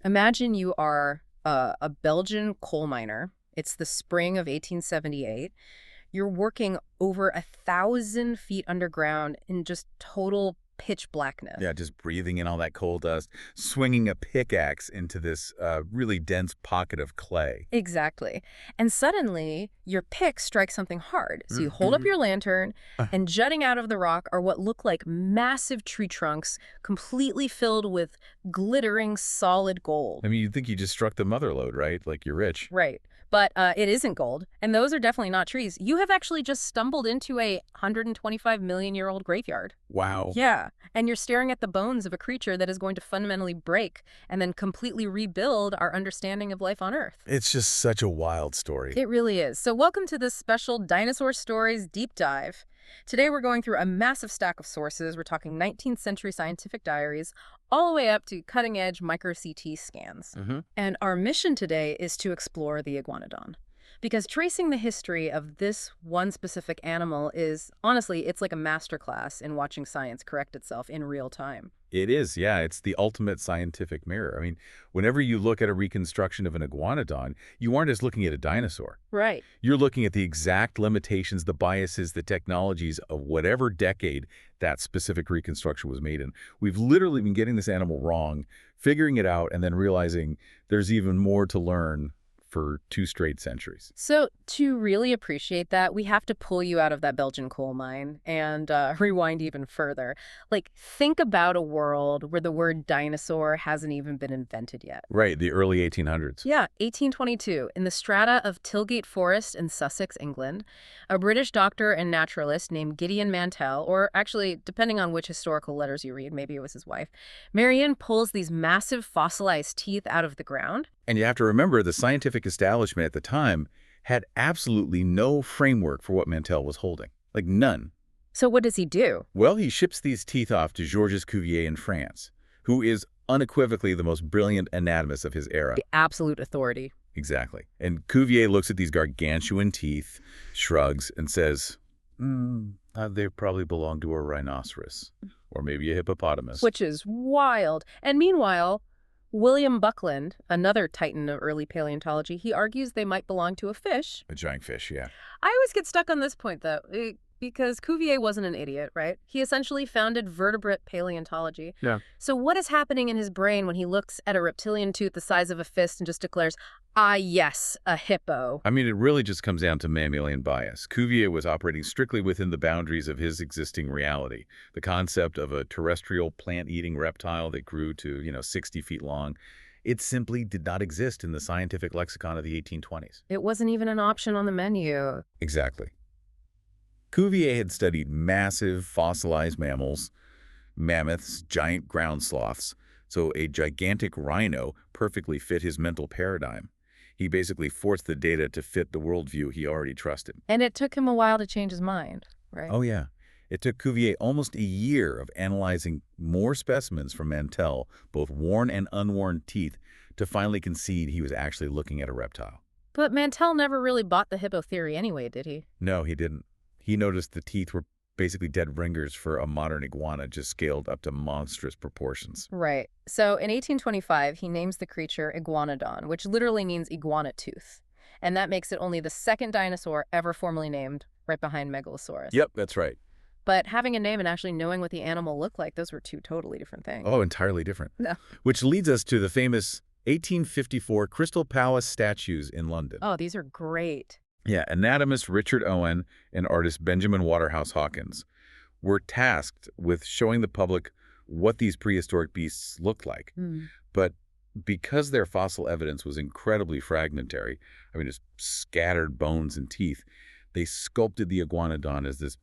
Imagine you are a Belgian coal miner. It's the spring of 1878. You're working over 1,000 feet underground in just total pitch blackness. Yeah, just breathing in all that coal dust, swinging a pickaxe into this really dense pocket of clay. Exactly. And suddenly, your pick strikes something hard. So you hold up Mhm. your lantern, Uh, and jutting out of the rock are what look like massive tree trunks, completely filled with glittering solid gold. I mean, you'd think you just struck the mother lode, right? Like you're rich. Right. But it isn't gold, and those are definitely not trees. You have actually just stumbled into a 125 million-year-old graveyard. Wow. Yeah, and you're staring at the bones of a creature that is going to fundamentally break and then completely rebuild our understanding of life on Earth. It's just such a wild story. It really is. So welcome to this special Dinosaur Stories deep dive. Today we're going through a massive stack of sources. We're talking 19th century scientific diaries, all the way up to cutting-edge micro-CT scans. Hmm. And our mission today is to explore the Iguanodon. Because tracing the history of this one specific animal is, honestly, it's like a masterclass in watching science correct itself in real time. It is, yeah. It's the ultimate scientific mirror. I mean, whenever you look at a reconstruction of an iguanodon, you aren't just looking at a dinosaur. Right. You're looking at the exact limitations, the biases, the technologies of whatever decade that specific reconstruction was made in. We've literally been getting this animal wrong, figuring it out, and then realizing there's even more to learn for 2 straight centuries. So to really appreciate that, we have to pull you out of that Belgian coal mine and rewind even further. Like, think about a world where the word dinosaur hasn't even been invented yet. Right, the early 1800s. Yeah, 1822, in the strata of Tilgate Forest in Sussex, England, a British doctor and naturalist named Gideon Mantell, or actually, depending on which historical letters you read, maybe it was his wife, Marion pulls these massive fossilized teeth out of the ground. And you have to remember the scientific establishment at the time had absolutely no framework for what Mantell was holding. Like none. So what does he do? Well, he ships these teeth off to Georges Cuvier in France, who is unequivocally the most brilliant anatomist of his era. The absolute authority. Exactly. And Cuvier looks at these gargantuan teeth, shrugs, and says, they probably belong to a rhinoceros, or maybe a hippopotamus. Which is wild. And meanwhile, William Buckland, another titan of early paleontology, he argues they might belong to a fish. A giant fish, yeah. I always get stuck on this point, though, because Cuvier wasn't an idiot, right? He essentially founded vertebrate paleontology. Yeah. So what is happening in his brain when he looks at a reptilian tooth the size of a fist and just declares, ah, yes, a hippo? I mean, it really just comes down to mammalian bias. Cuvier was operating strictly within the boundaries of his existing reality. The concept of a terrestrial plant-eating reptile that grew to, 60 feet long, it simply did not exist in the scientific lexicon of the 1820s. It wasn't even an option on the menu. Exactly. Cuvier had studied massive fossilized mammals, mammoths, giant ground sloths, so a gigantic rhino perfectly fit his mental paradigm. He basically forced the data to fit the worldview he already trusted. And it took him a while to change his mind, right? Oh, yeah. It took Cuvier almost a year of analyzing more specimens from Mantell, both worn and unworn teeth, to finally concede he was actually looking at a reptile. But Mantell never really bought the hippo theory anyway, did he? No, he didn't. He noticed the teeth were basically dead ringers for a modern iguana, just scaled up to monstrous proportions. Right. So in 1825, he names the creature Iguanodon, which literally means iguana tooth. And that makes it only the second dinosaur ever formally named, right behind Megalosaurus. Yep, that's right. But having a name and actually knowing what the animal looked like, those were two totally different things. Oh, entirely different. No. Which leads us to the famous 1854 Crystal Palace statues in London. Oh, these are great. Yeah, anatomist Richard Owen and artist Benjamin Waterhouse Hawkins were tasked with showing the public what these prehistoric beasts looked like. But because their fossil evidence was incredibly fragmentary, just scattered bones and teeth, they sculpted the iguanodon as this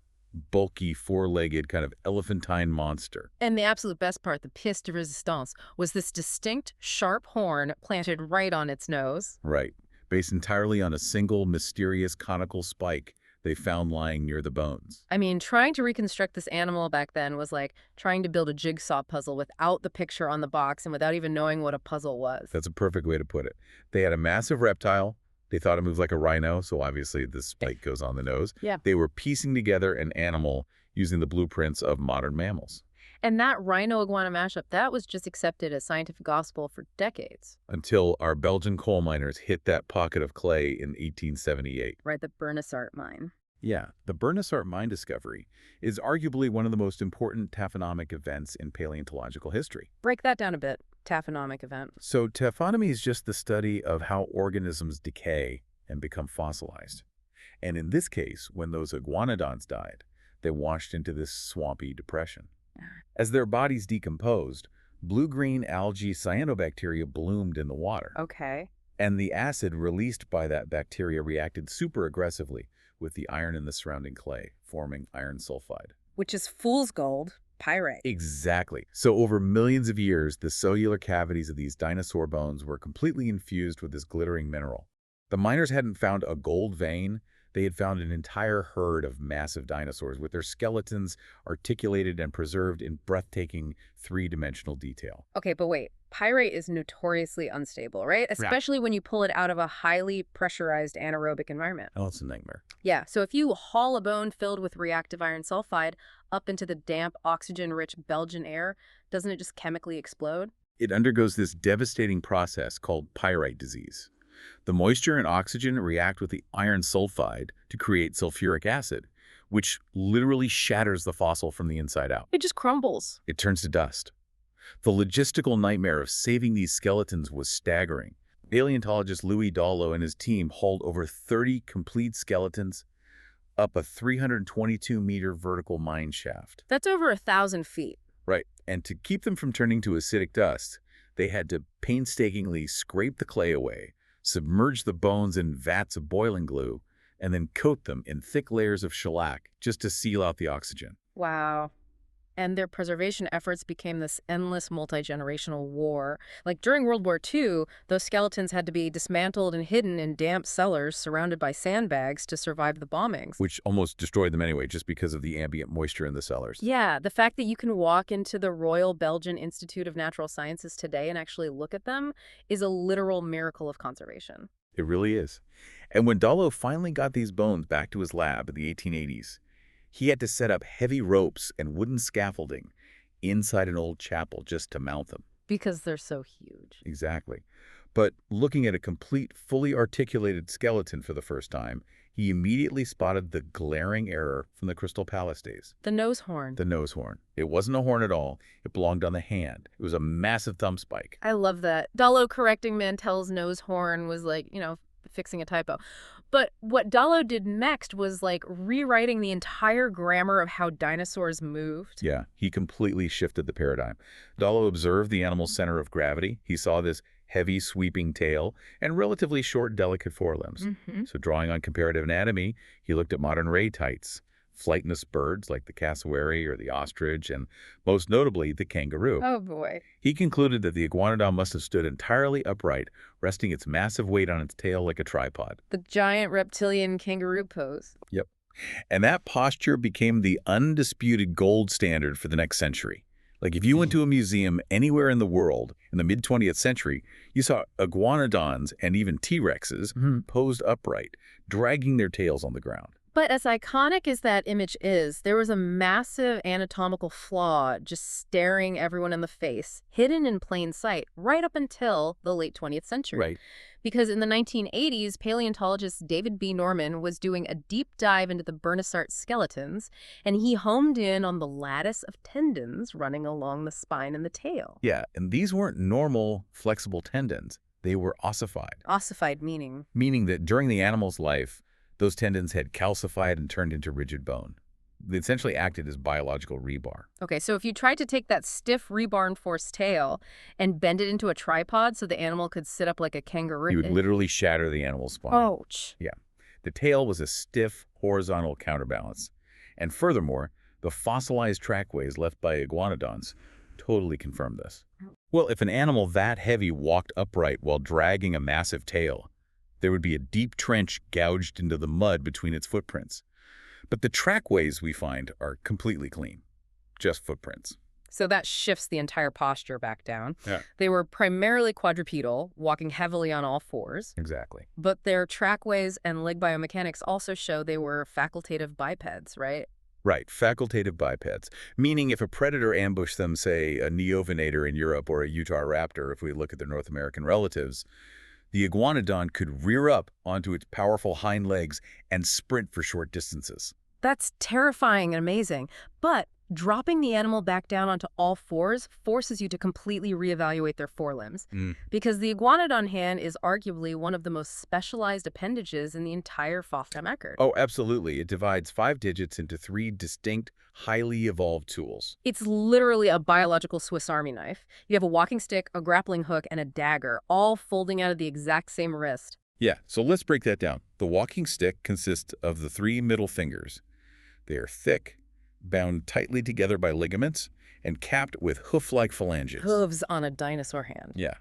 bulky, four-legged kind of elephantine monster. And the absolute best part, the pièce de résistance, was this distinct, sharp horn planted right on its nose. Right. Based entirely on a single, mysterious conical spike they found lying near the bones. I mean, trying to reconstruct this animal back then was like trying to build a jigsaw puzzle without the picture on the box and without even knowing what a puzzle was. That's a perfect way to put it. They had a massive reptile. They thought it moved like a rhino, so obviously the spike goes on the nose. Yeah. They were piecing together an animal using the blueprints of modern mammals. And that rhino-iguana mashup, that was just accepted as scientific gospel for decades. Until our Belgian coal miners hit that pocket of clay in 1878. Right, the Bernissart mine. Yeah, the Bernissart mine discovery is arguably one of the most important taphonomic events in paleontological history. Break that down a bit. Taphonomic event. So taphonomy is just the study of how organisms decay and become fossilized. And in this case, when those iguanodons died, they washed into this swampy depression. As their bodies decomposed, blue-green algae cyanobacteria bloomed in the water. Okay. And the acid released by that bacteria reacted super aggressively with the iron in the surrounding clay, forming iron sulfide. Which is fool's gold, pyrite. Exactly. So over millions of years, the cellular cavities of these dinosaur bones were completely infused with this glittering mineral. The miners hadn't found a gold vein. They had found an entire herd of massive dinosaurs with their skeletons articulated and preserved in breathtaking three-dimensional detail. Okay, but wait. Pyrite is notoriously unstable, right? Especially when you pull it out of a highly pressurized anaerobic environment. Oh, it's a nightmare. Yeah, so if you haul a bone filled with reactive iron sulfide up into the damp, oxygen-rich Belgian air, doesn't it just chemically explode? It undergoes this devastating process called pyrite disease. The moisture and oxygen react with the iron sulfide to create sulfuric acid, which literally shatters the fossil from the inside out. It just crumbles. It turns to dust. The logistical nightmare of saving these skeletons was staggering. Paleontologist Louis Dallo and his team hauled over 30 complete skeletons up a 322-meter vertical mine shaft. That's over 1,000 feet. Right, and to keep them from turning to acidic dust, they had to painstakingly scrape the clay away, submerge the bones in vats of boiling glue, and then coat them in thick layers of shellac just to seal out the oxygen. Wow. And their preservation efforts became this endless multi-generational war. Like during World War II, those skeletons had to be dismantled and hidden in damp cellars surrounded by sandbags to survive the bombings. Which almost destroyed them anyway, just because of the ambient moisture in the cellars. Yeah, the fact that you can walk into the Royal Belgian Institute of Natural Sciences today and actually look at them is a literal miracle of conservation. It really is. And when Dallo finally got these bones back to his lab in the 1880s, he had to set up heavy ropes and wooden scaffolding inside an old chapel just to mount them. Because they're so huge. Exactly. But looking at a complete, fully articulated skeleton for the first time, he immediately spotted the glaring error from the Crystal Palace days. The nose horn. The nose horn. It wasn't a horn at all. It belonged on the hand. It was a massive thumb spike. I love that. Dallo correcting Mantell's nose horn was like, fixing a typo. But what Dallo did next was like rewriting the entire grammar of how dinosaurs moved. Yeah, he completely shifted the paradigm. Dallo observed the animal's center of gravity. He saw this heavy, sweeping tail and relatively short, delicate forelimbs. So drawing on comparative anatomy, he looked at modern ray-tights, flightless birds like the cassowary or the ostrich, and most notably, the kangaroo. Oh, boy. He concluded that the iguanodon must have stood entirely upright, resting its massive weight on its tail like a tripod. The giant reptilian kangaroo pose. Yep. And that posture became the undisputed gold standard for the next century. Like if you went to a museum anywhere in the world in the mid-20th century, you saw iguanodons and even T-Rexes posed upright, dragging their tails on the ground. But as iconic as that image is, there was a massive anatomical flaw just staring everyone in the face, hidden in plain sight, right up until the late 20th century. Right. Because in the 1980s, paleontologist David B. Norman was doing a deep dive into the Bernissart skeletons, and he homed in on the lattice of tendons running along the spine and the tail. Yeah, and these weren't normal, flexible tendons. They were ossified. Ossified meaning? Meaning that during the animal's life, those tendons had calcified and turned into rigid bone. They essentially acted as biological rebar. Okay, so if you tried to take that stiff rebar-enforced tail and bend it into a tripod so the animal could sit up like a kangaroo... You would literally shatter the animal's spine. Ouch. Yeah. The tail was a stiff, horizontal counterbalance. And furthermore, the fossilized trackways left by iguanodons totally confirmed this. Well, if an animal that heavy walked upright while dragging a massive tail, there would be a deep trench gouged into the mud between its footprints. But the trackways we find are completely clean, just footprints. So that shifts the entire posture back down. Yeah. They were primarily quadrupedal, walking heavily on all fours. Exactly. But their trackways and leg biomechanics also show they were facultative bipeds, right? Right, facultative bipeds, meaning if a predator ambushed them, say, a neovenator in Europe or a Utah raptor, if we look at their North American relatives, the iguanodon could rear up onto its powerful hind legs and sprint for short distances. That's terrifying and amazing. But dropping the animal back down onto all fours forces you to completely reevaluate their forelimbs. Mm. Because the iguanodon hand is arguably one of the most specialized appendages in the entire fossil record. Oh, absolutely. It divides 5 digits into 3 distinct, highly evolved tools. It's literally a biological Swiss Army knife. You have a walking stick, a grappling hook, and a dagger, all folding out of the exact same wrist. Yeah, so let's break that down. The walking stick consists of the 3 middle fingers. They are thick, bound tightly together by ligaments, and capped with hoof-like phalanges. Hooves on a dinosaur hand. Yeah.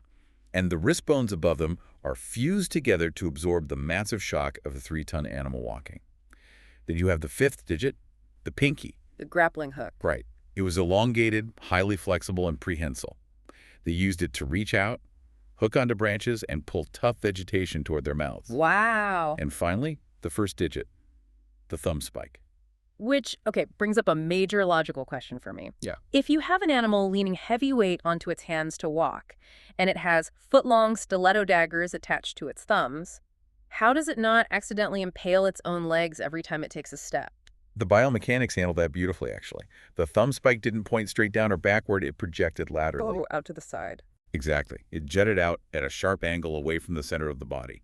And the wrist bones above them are fused together to absorb the massive shock of a 3-ton animal walking. Then you have the 5th digit, the pinky. The grappling hook. Right. It was elongated, highly flexible, and prehensile. They used it to reach out, hook onto branches, and pull tough vegetation toward their mouths. Wow. And finally, the 1st digit, the thumb spike. Which, okay, brings up a major logical question for me. Yeah. If you have an animal leaning heavy weight onto its hands to walk, and it has foot-long stiletto daggers attached to its thumbs, how does it not accidentally impale its own legs every time it takes a step? The biomechanics handled that beautifully, actually. The thumb spike didn't point straight down or backward, it projected laterally. Oh, out to the side. Exactly. It jutted out at a sharp angle away from the center of the body.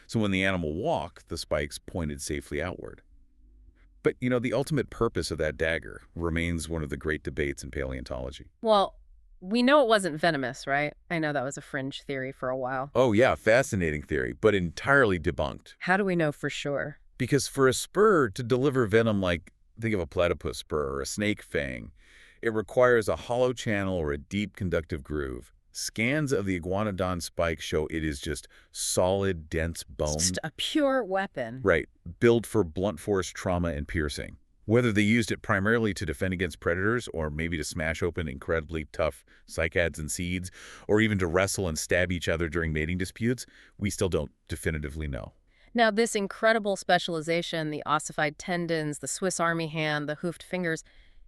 So when the animal walked, the spikes pointed safely outward. But, the ultimate purpose of that dagger remains one of the great debates in paleontology. Well, we know it wasn't venomous, right? I know that was a fringe theory for a while. Oh, yeah, fascinating theory, but entirely debunked. How do we know for sure? Because for a spur to deliver venom like, think of a platypus spur or a snake fang, it requires a hollow channel or a deep conductive groove. Scans of the iguanodon spike show it is just solid, dense bone. It's just a pure weapon. Right, built for blunt force trauma and piercing. Whether they used it primarily to defend against predators or maybe to smash open incredibly tough cycads and seeds, or even to wrestle and stab each other during mating disputes, we still don't definitively know. Now, this incredible specialization, the ossified tendons, the Swiss Army hand, the hoofed fingers,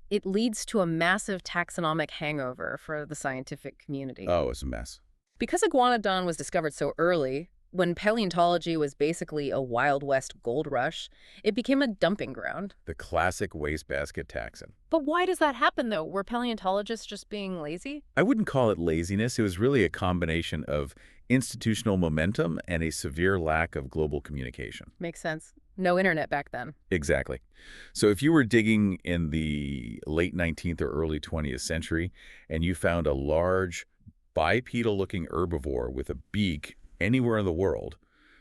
it leads to a massive taxonomic hangover for the scientific community. Oh, it's a mess. Because Iguanodon was discovered so early, when paleontology was basically a Wild West gold rush, it became a dumping ground. The classic wastebasket taxon. But why does that happen, though? Were paleontologists just being lazy? I wouldn't call it laziness. It was really a combination of institutional momentum and a severe lack of global communication. Makes sense. No internet back then. Exactly. So if you were digging in the late 19th or early 20th century and you found a large bipedal-looking herbivore with a beak anywhere in the world,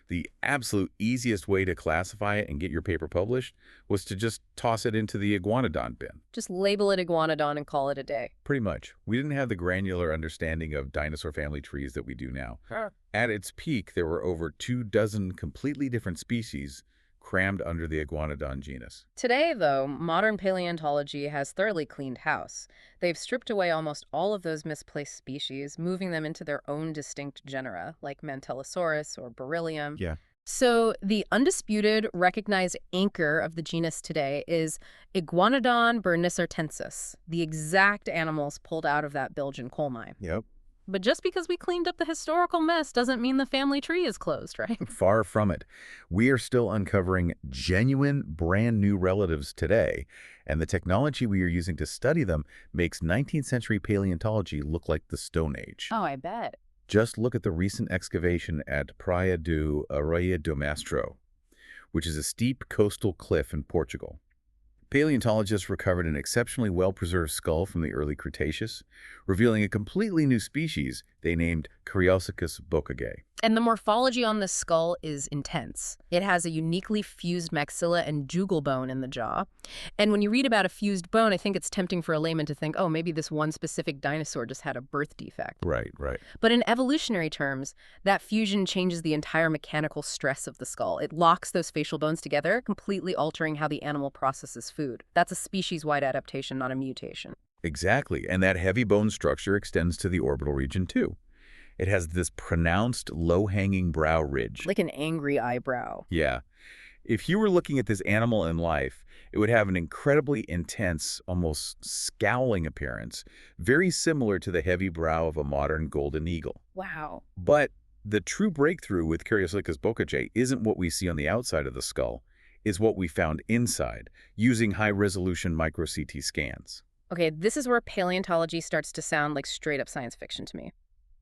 the absolute easiest way to classify it and get your paper published was to just toss it into the iguanodon bin. Just label it Iguanodon and call it a day. Pretty much. We didn't have the granular understanding of dinosaur family trees that we do now. Sure. At its peak, there were over 24 completely different species crammed under the Iguanodon genus. Today, though, modern paleontology has thoroughly cleaned house. They've stripped away almost all of those misplaced species, moving them into their own distinct genera, like Mantellosaurus or Beryllium. Yeah. So the undisputed, recognized anchor of the genus today is Iguanodon bernicertensis, the exact animals pulled out of that Belgian coal mine. Yep. But just because we cleaned up the historical mess doesn't mean the family tree is closed, right? Far from it. We are still uncovering genuine, brand new relatives today, and the technology we are using to study them makes 19th century paleontology look like the Stone Age. Oh, I bet. Just look at the recent excavation at Praia do Arroio do Mastro, which is a steep coastal cliff in Portugal. Paleontologists recovered an exceptionally well-preserved skull from the early Cretaceous, revealing a completely new species they named Cariopsychus bocage. And the morphology on this skull is intense. It has a uniquely fused maxilla and jugal bone in the jaw. And when you read about a fused bone, I think it's tempting for a layman to think, oh, maybe this one specific dinosaur just had a birth defect. Right, right. But in evolutionary terms, that fusion changes the entire mechanical stress of the skull. It locks those facial bones together, completely altering how the animal processes food. That's a species-wide adaptation, not a mutation. Exactly, and that heavy bone structure extends to the orbital region too. It has this pronounced low-hanging brow ridge. Like an angry eyebrow. Yeah. If you were looking at this animal in life, it would have an incredibly intense, almost scowling appearance, very similar to the heavy brow of a modern golden eagle. Wow. But the true breakthrough with Curioslicus bocace isn't what we see on the outside of the skull, is what we found inside, using high-resolution micro-CT scans. Okay, this is where paleontology starts to sound like straight-up science fiction to me.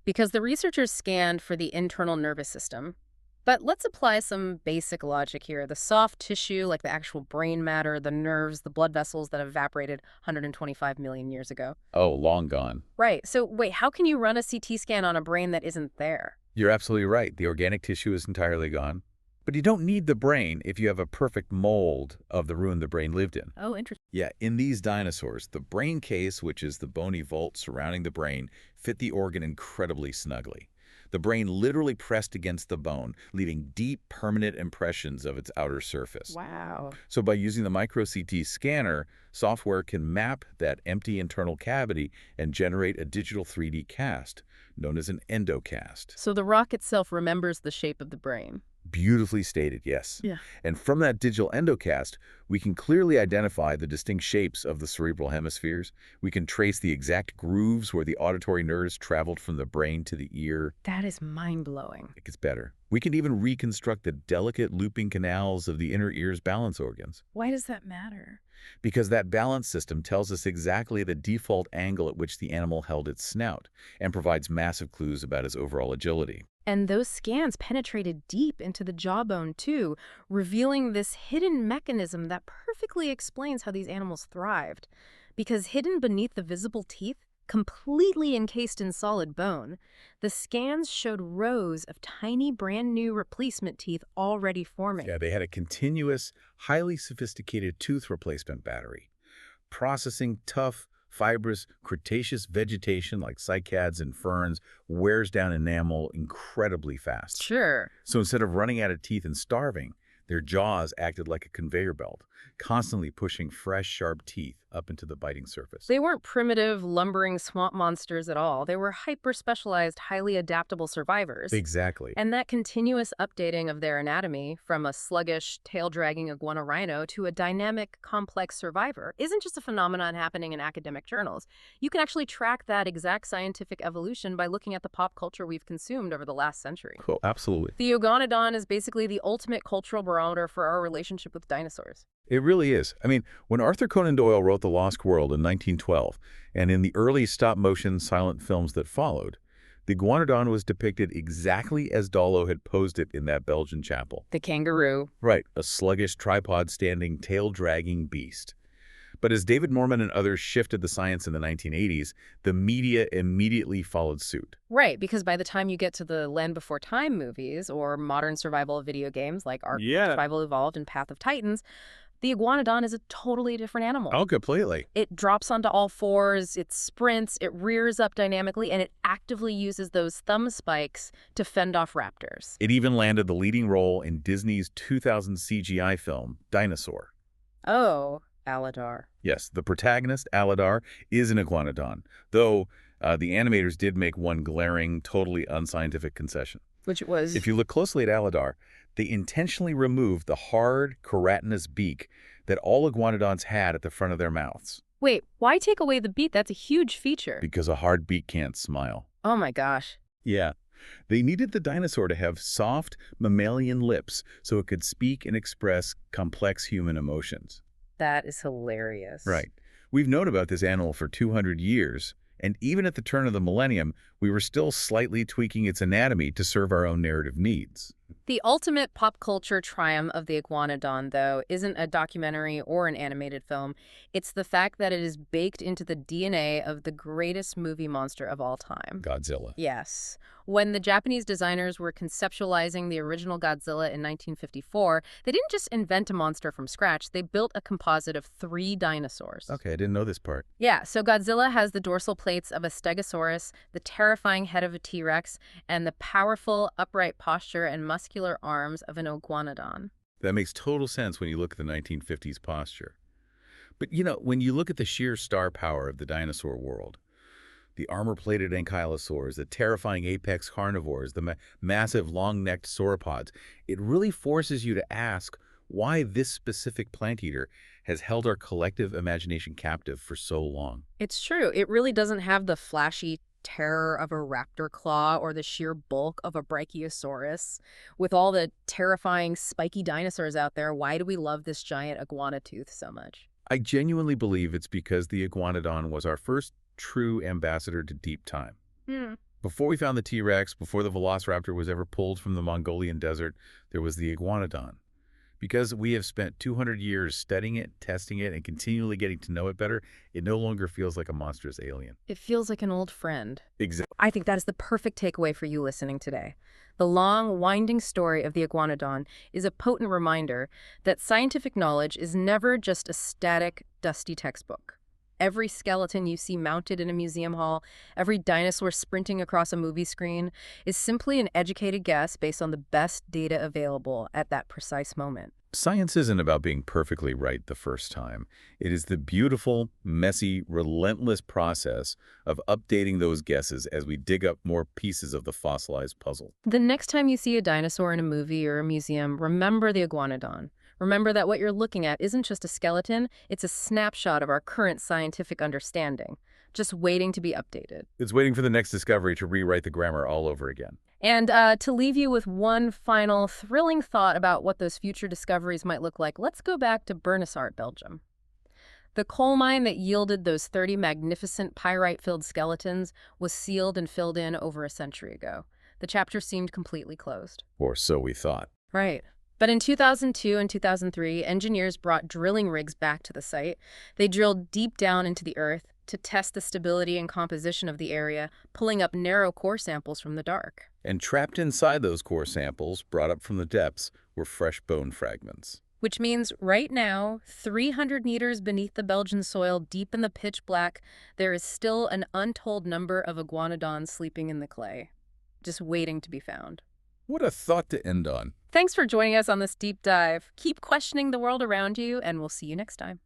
Because the researchers scanned for the internal nervous system. But let's apply some basic logic here. The soft tissue, like the actual brain matter, the nerves, the blood vessels that evaporated 125 million years ago. Oh, long gone. Right. So wait, how can you run a CT scan on a brain that isn't there? You're absolutely right. The organic tissue is entirely gone. But you don't need the brain if you have a perfect mold of the ruin the brain lived in. Oh, interesting. Yeah, in these dinosaurs, the brain case, which is the bony vault surrounding the brain, fit the organ incredibly snugly. The brain literally pressed against the bone, leaving deep, permanent impressions of its outer surface. Wow. So by using the micro-CT scanner, software can map that empty internal cavity and generate a digital 3D cast, known as an endocast. So the rock itself remembers the shape of the brain. Beautifully stated, yes. Yeah. And from that digital endocast, we can clearly identify the distinct shapes of the cerebral hemispheres. We can trace the exact grooves where the auditory nerves traveled from the brain to the ear. That is mind-blowing. It gets better. We can even reconstruct the delicate looping canals of the inner ear's balance organs. Why does that matter? Because that balance system tells us exactly the default angle at which the animal held its snout and provides massive clues about its overall agility. And those scans penetrated deep into the jawbone, too, revealing this hidden mechanism that perfectly explains how these animals thrived. Because hidden beneath the visible teeth, completely encased in solid bone, the scans showed rows of tiny, brand-new replacement teeth already forming. Yeah, they had a continuous, highly sophisticated tooth replacement battery, processing tough, fibrous Cretaceous vegetation like cycads and ferns wears down enamel incredibly fast. Sure. So instead of running out of teeth and starving, their jaws acted like a conveyor belt, constantly pushing fresh, sharp teeth up into the biting surface. They weren't primitive, lumbering swamp monsters at all. They were hyper-specialized, highly adaptable survivors. Exactly. And that continuous updating of their anatomy, from a sluggish, tail-dragging iguanorhino to a dynamic, complex survivor, isn't just a phenomenon happening in academic journals. You can actually track that exact scientific evolution by looking at the pop culture we've consumed over the last century. Cool. Absolutely. The Iguanodon is basically the ultimate cultural barometer for our relationship with dinosaurs. It really is. I mean, when Arthur Conan Doyle wrote The Lost World in 1912, and in the early stop-motion silent films that followed, the Iguanodon was depicted exactly as Dollo had posed it in that Belgian chapel. The kangaroo. Right, a sluggish, tripod-standing, tail-dragging beast. But as David Norman and others shifted the science in the 1980s, the media immediately followed suit. Right, because by the time you get to the Land Before Time movies or modern survival video games like Ark Survival Evolved and Path of Titans, the Iguanodon is a totally different animal. Oh, completely. It drops onto all fours, it sprints, it rears up dynamically, and it actively uses those thumb spikes to fend off raptors. It even landed the leading role in Disney's 2000 CGI film, Dinosaur. Oh, Aladar. Yes, the protagonist, Aladar, is an iguanodon, though the animators did make one glaring, totally unscientific concession. Which was? If you look closely at Aladar, they intentionally removed the hard, keratinous beak that all iguanodons had at the front of their mouths. Wait, why take away the beak? That's a huge feature. Because a hard beak can't smile. Oh my gosh. Yeah. They needed the dinosaur to have soft, mammalian lips so it could speak and express complex human emotions. That is hilarious. Right. We've known about this animal for 200 years, and even at the turn of the millennium, we were still slightly tweaking its anatomy to serve our own narrative needs. The ultimate pop culture triumph of the Iguanodon, though, isn't a documentary or an animated film. It's the fact that it is baked into the DNA of the greatest movie monster of all time. Godzilla. Yes. When the Japanese designers were conceptualizing the original Godzilla in 1954, they didn't just invent a monster from scratch. They built a composite of 3 dinosaurs. Okay, I didn't know this part. Yeah, so Godzilla has the dorsal plates of a Stegosaurus, the terrifying head of a T-Rex, and the powerful, upright posture and muscular arms of an Iguanodon. That makes total sense when you look at the 1950s posture. But, you know, when you look at the sheer star power of the dinosaur world, the armor-plated ankylosaurs, the terrifying apex carnivores, the massive long-necked sauropods, it really forces you to ask, why this specific plant eater has held our collective imagination captive for so long. It's true. It really doesn't have the flashy terror of a raptor claw or the sheer bulk of a brachiosaurus. With all the terrifying spiky dinosaurs out there, why do we love this giant iguana tooth so much? I genuinely believe it's because the Iguanodon was our first true ambassador to deep time. Hmm. Before we found the T-Rex, before the Velociraptor was ever pulled from the Mongolian desert, there was the Iguanodon. Because we have spent 200 years studying it, testing it, and continually getting to know it better, it no longer feels like a monstrous alien. It feels like an old friend. Exactly. I think that is the perfect takeaway for you listening today. The long, winding story of the iguanodon is a potent reminder that scientific knowledge is never just a static, dusty textbook. Every skeleton you see mounted in a museum hall, every dinosaur sprinting across a movie screen, is simply an educated guess based on the best data available at that precise moment. Science isn't about being perfectly right the first time. It is the beautiful, messy, relentless process of updating those guesses as we dig up more pieces of the fossilized puzzle. The next time you see a dinosaur in a movie or a museum, remember the iguanodon. Remember that what you're looking at isn't just a skeleton, it's a snapshot of our current scientific understanding, just waiting to be updated. It's waiting for the next discovery to rewrite the grammar all over again. And to leave you with one final thrilling thought about what those future discoveries might look like, let's go back to Bernissart, Belgium. The coal mine that yielded those 30 magnificent pyrite-filled skeletons was sealed and filled in over a century ago. The chapter seemed completely closed. Or so we thought. Right. But in 2002 and 2003, engineers brought drilling rigs back to the site. They drilled deep down into the earth to test the stability and composition of the area, pulling up narrow core samples from the dark. And trapped inside those core samples, brought up from the depths, were fresh bone fragments. Which means right now, 300 meters beneath the Belgian soil, deep in the pitch black, there is still an untold number of iguanodons sleeping in the clay, just waiting to be found. What a thought to end on. Thanks for joining us on this deep dive. Keep questioning the world around you, and we'll see you next time.